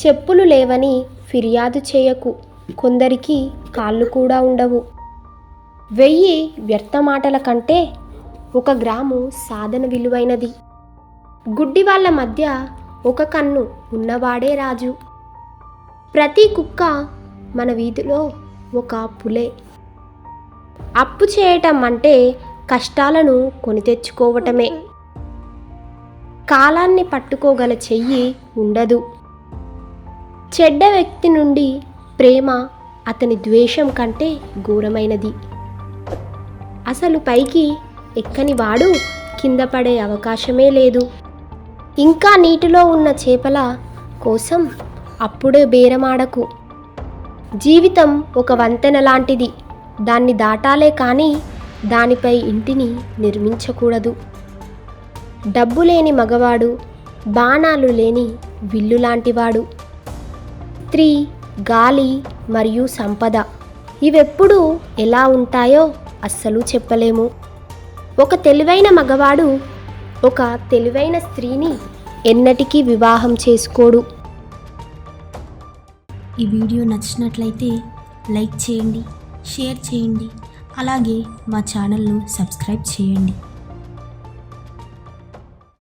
చెప్పులు లేవని ఫిర్యాదు చేయకు, కొందరికి కాళ్ళు కూడా ఉండవు. 1000 వ్యర్థ మాటల కంటే 1 గ్రాము సాధన విలువైనది. గుడ్డి వాళ్ళ మధ్య 1 కన్ను ఉన్నవాడే రాజు. ప్రతి కుక్క మన వీధిలో ఒక పులే. అప్పు చేయటం అంటే కష్టాలను కొని తెచ్చుకోవటమే. కాలాన్ని పట్టుకోగల చెయ్యి ఉండదు. చెడ్డ వ్యక్తి నుండి ప్రేమ అతని ద్వేషం కంటే ఘోరమైనది. అసలు పైకి ఎక్కని వాడు కింద పడే అవకాశమే లేదు. ఇంకా నీటిలో ఉన్న చేపల కోసం అప్పుడే బేరమాడకు. జీవితం ఒక వంతెన లాంటిది. దాన్ని దాటాలే కానీ దానిపై ఇంటిని నిర్మించకూడదు. డబ్బు లేని మగవాడు బాణాలు లేని విల్లు లాంటివాడు. స్త్రీ, గాలి మరియు సంపద ఇవెప్పుడు ఎలా ఉంటాయో అస్సలు చెప్పలేము. ఒక తెలివైన మగవాడు ఒక తెలివైన స్త్రీని ఎన్నటికీ వివాహం చేసుకోడు. ఈ వీడియో నచ్చినట్లయితే లైక్ చేయండి, షేర్ చేయండి, అలాగే మా ఛానల్ను సబ్స్క్రైబ్ చేయండి.